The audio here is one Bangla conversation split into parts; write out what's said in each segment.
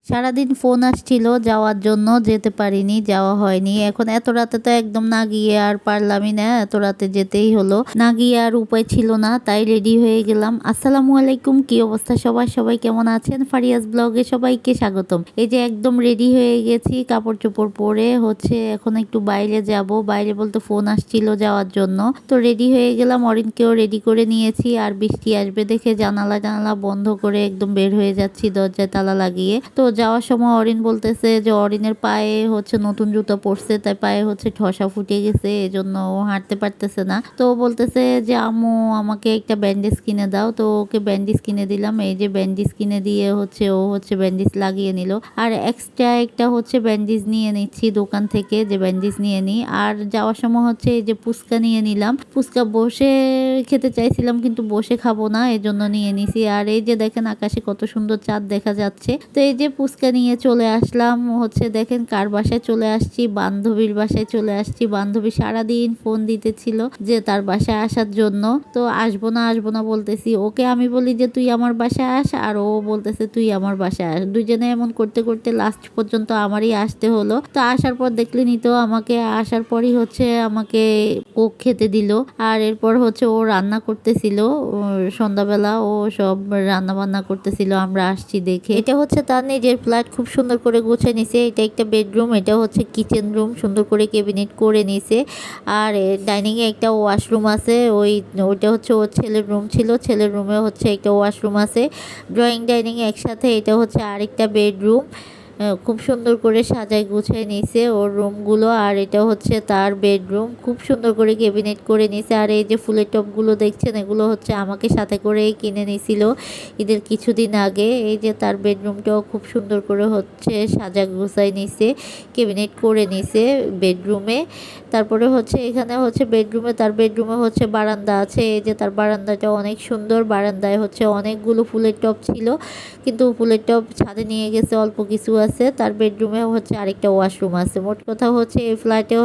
সারাদিন ফোন আসছিল যাওয়ার জন্য, যেতে পারিনি, যাওয়া হয়নি। এখন এত রাতে তো একদম না গিয়ে আর পারলামই না, এত রাতে যেতেই হলো, না গিয়ে আর উপায় ছিল না, তাই রেডি হয়ে গেলাম। আসসালামু আলাইকুম, কি অবস্থা সবাই, সবাই কেমন আছেন? ফারিয়াস ব্লগে সবাইকে স্বাগতম। এই যে একদম রেডি হয়ে গেছি, কাপড় চোপড় পরে এখন একটু বাইরে যাব, বাইরে বলতে ফোন আসছিল যাওয়ার জন্য, তো রেডি হয়ে গেলাম। অরিনকেও রেডি করে নিয়েছি, আর বৃষ্টি আসবে দেখে জানালা জানালা বন্ধ করে একদম বের হয়ে যাচ্ছি দরজায় তালা লাগিয়ে। তো যাওয়ার সময় অরিন বলতেছে যে অরিনের পায়ে নতুন জুতো পরছে, তাই পায়ে ঠসা ফুটে গেছে, এজন্য ও হাঁটতে পারতেছে না। তো ও বলতেছে যে আম্মু আমাকে একটা ব্যান্ডেজ কিনে দাও, তো ওকে ব্যান্ডেজ কিনে দিলাম। এই যে ব্যান্ডেজ কিনে দিয়ে ও ব্যান্ডেজ লাগিয়ে নিল, আর এক্সট্রা একটা ব্যান্ডেজ নিয়ে নিচ্ছি দোকান থেকে, যে ব্যান্ডেজ নিয়ে নিই। আর যাওয়ার সময় এই যে ফুচকা নিয়ে নিলাম, ফুচকা বসে খেতে চাইছিলাম কিন্তু বসে খাবো না, এজন্য নিয়ে নিছি। আর এই যে দেখেন আকাশে কত সুন্দর চাঁদ দেখা যাচ্ছে। তো এই যে ফুচকা নিয়ে চলে আসলাম, দেখেন কার বাসায় চলে আসছি, বান্ধবীর বাসায় চলে আসছি। বান্ধবী সারাদিন ফোন দিতেছিল যে তার বাসায় আসার জন্য, তো আসবো না আসবো না বলতেছি, ওকে আমি বলি যে তুই আমার বাসায় আস, আর ও বলতেছে তুই আমার বাসায় আস। দুইজনে এমন করতে করতে লাস্ট পর্যন্ত আমারই আসতে হলো। তো আসার পর দেখলেনি তো, আমাকে আসার পরই আমাকে কোক খেতে দিল। আর এরপর ও রান্না করতেছিল, সন্ধ্যাবেলা ও সব রান্না বান্না করতেছিল আমরা আসছি দেখে। এটা তার নিজের ফ্ল্যাট, খুব সুন্দর করে গুছিয়ে নিছে। এটা একটা বেডরুম, এটা কিচেন রুম, সুন্দর করে ক্যাবিনেট করে নিছে। আর ডাইনিং এ একটা ওয়াশরুম আছে, ওইটা ওর ছেলের রুম ছিল, ছেলের রুমে একটা ওয়াশরুম আছে। ড্রয়িং ডাইনিং একসাথে, এটা আরেকটা বেডরুম। খুব সুন্দর করে সাজায় গুছিয়ে নিছে ওর রুমগুলো। আর এটা তার বেডরুম, খুব সুন্দর করে ক্যাবিনেট করে নিছে। আর এই যে ফুলের টপগুলো দেখছেন, এগুলো আমাকে সাথে করেই কিনে নিছিল ঈদের কিছুদিন আগে। এই যে তার বেডরুমটাও খুব সুন্দর করে সাজা গুছাই নিছে, ক্যাবিনেট করে নিছে বেডরুমে। তারপরে এখানে বেডরুমে, তার বেডরুমে বারান্দা আছে। এই যে তার বারান্দাটা অনেক সুন্দর, বারান্দায় অনেকগুলো ফুলের টব ছিল, কিন্তু ফুলের টব ছাদে নিয়ে গেছে, অল্প কিছু আছে। তার বেডরুমে আরেকটা ওয়াশরুম আছে। মোট কথা এই ফ্ল্যাটে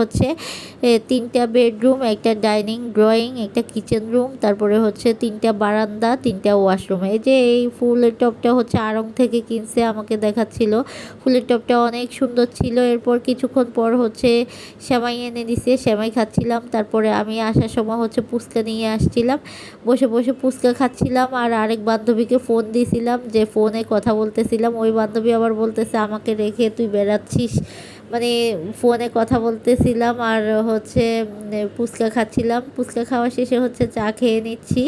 তিনটা বেডরুম, একটা ডাইনিং, ড্রয়িং, একটা কিচেন রুম, তারপরে তিনটা বারান্দা, তিনটা ওয়াশরুম। এই যে এই ফুলের টবটা আড়ং থেকে কিনছে, আমাকে দেখাচ্ছিল। ফুলের টবটা অনেক সুন্দর ছিল। এরপর কিছুক্ষণ পর সেমাই এনে দিছে, সেমাই খাচ্ছিলাম। তারপরে আমি আসার সময় ফুচকা নিয়ে আসছিলাম, বসে বসে ফুচকা খাচ্ছিলাম। আর আরেক বান্ধবীকে ফোন দিয়েছিলাম, যে ফোনে কথা বলতেছিলাম। ওই বান্ধবী আবার বলতেছে আমাকে রেখে তুই বেড়াচ্ছিস, মানে ফোনে কথা বলতেছিলাম আর ফুচকা খাচ্ছিলাম। ফুচকা খাওয়া শেষে চা খেয়ে নিচ্ছি।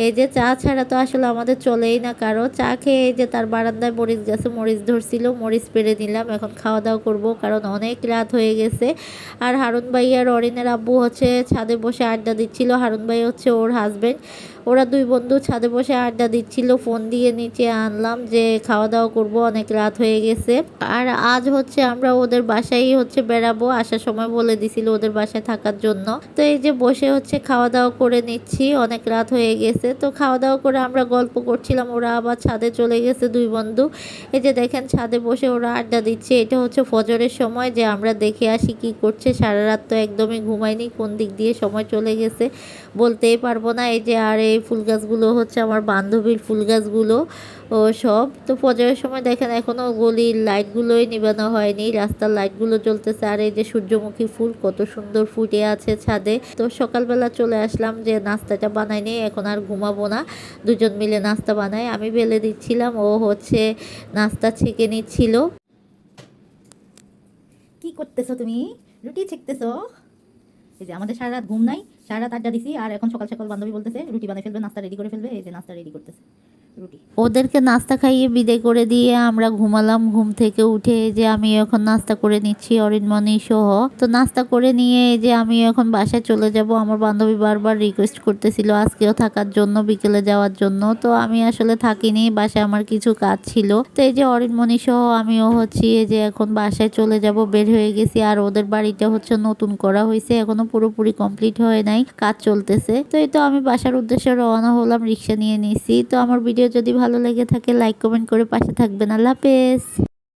এই যে চা ছাড়া তো আসলে আমাদের চলেই না কারো। চা খেয়ে এই যে তার বারান্দায় মরিচ গাছে মরিচ ধরছিল, মরিচ পেড়ে নিলাম। এখন খাওয়া দাওয়া করবো, কারণ অনেক রাত হয়ে গেছে। আর হারুন ভাই আর অরিনের আব্বু ছাদে বসে আড্ডা দিচ্ছিল। হারুন ভাই ওর হাজবেন্ড, ওরা দুই বন্ধু ছাদে বসে আড্ডা দিচ্ছিল। ফোন দিয়ে নিচে আনলাম যে খাওয়া দাওয়া করব, অনেক রাত হয়ে গেছে। আর আজ আমরা ওদের বাসায় বেড়াবো, আসার সময় বলে দিছিল ওদের বাসায় থাকার জন্য। তো এই যে বসে খাওয়া দাওয়া করে নিচ্ছি, অনেক রাত হয়ে গেছে। তো খাওয়া দাওয়া করে আমরা গল্প করছিলাম, ওরা আবার ছাদে চলে গেছে দুই বন্ধু। এই যে দেখেন ছাদে বসে ওরা আড্ডা দিচ্ছে। এটা ফজরের সময়, যে আমরা দেখে আসি কি করছে। সারা রাত তো একদমই ঘুমাইনি, কোন দিক দিয়ে সময় চলে গেছে বলতেই পারবো না। এই যে আর এই ফুল গাছগুলো আমার বান্ধবীর ফুল গাছগুলো ও সব। তো ফজরের সময় দেখেন এখনো গলির লাইটগুলোই নিবানো হয়নি, রাস্তার লাইটগুলো জ্বলতেছে। আর এই যে সূর্যমুখী ফুল কত সুন্দর ফুটে আছে ছাদে। তো সকালবেলা চলে আসলাম, যে নাস্তাটা বানাইনি, এখন আর ঘুমাবো না, দুজন মিলে নাস্তা বানাই। আমি বেলে দিচ্ছিলাম, ও নাস্তা ছেঁকে নিচ্ছিল। কি করতেছো তুমি? রুটি ছেঁকতেছো? এই যে আমাদের সারা রাত ঘুম নাই, সারা রাত আড্ডা দিছি। আর এখন সকাল সকাল বান্ধবী বলতেছে রুটি বানিয়ে ফেলবে, নাস্তা রেডি করে ফেলবে। এই যে নাস্তা রেডি করতেছে, রুটি। ওদেরকে নাস্তা খাইয়ে বিদায় করে দিয়ে আমরা ঘুমালাম। ঘুম থেকে উঠে যে আমি এখন নাস্তা করে নিচ্ছি অরিনমণি সহ। তো নাস্তা করে নিয়ে যে আমি এখন বাসায় চলে যাব। আমার বান্ধবী বারবার রিকোয়েস্ট করতেছিল আজকেও থাকার জন্য, বিকেলে যাওয়ার জন্য। তো আমি আসলে থাকিনি, বাসায় আমার কিছু কাজ ছিল। তো এই যে অরিনমণি সহ আমিও এই যে এখন বাসায় চলে যাব, বের হয়ে গেছি। আর ওদের বাড়িটা নতুন করা হয়েছে, এখনো পুরোপুরি কমপ্লিট হয় নাই, কাজ চলতেছে। তো এই তো আমি বাসার উদ্দেশ্যে রওনা হলাম, রিক্সা নিয়ে নিছি। তো আমার ভিডিও যদি ভালো লেগে থাকে লাইক কমেন্ট করে পাশে থাকবেন। আল্লাহ হাফেজ।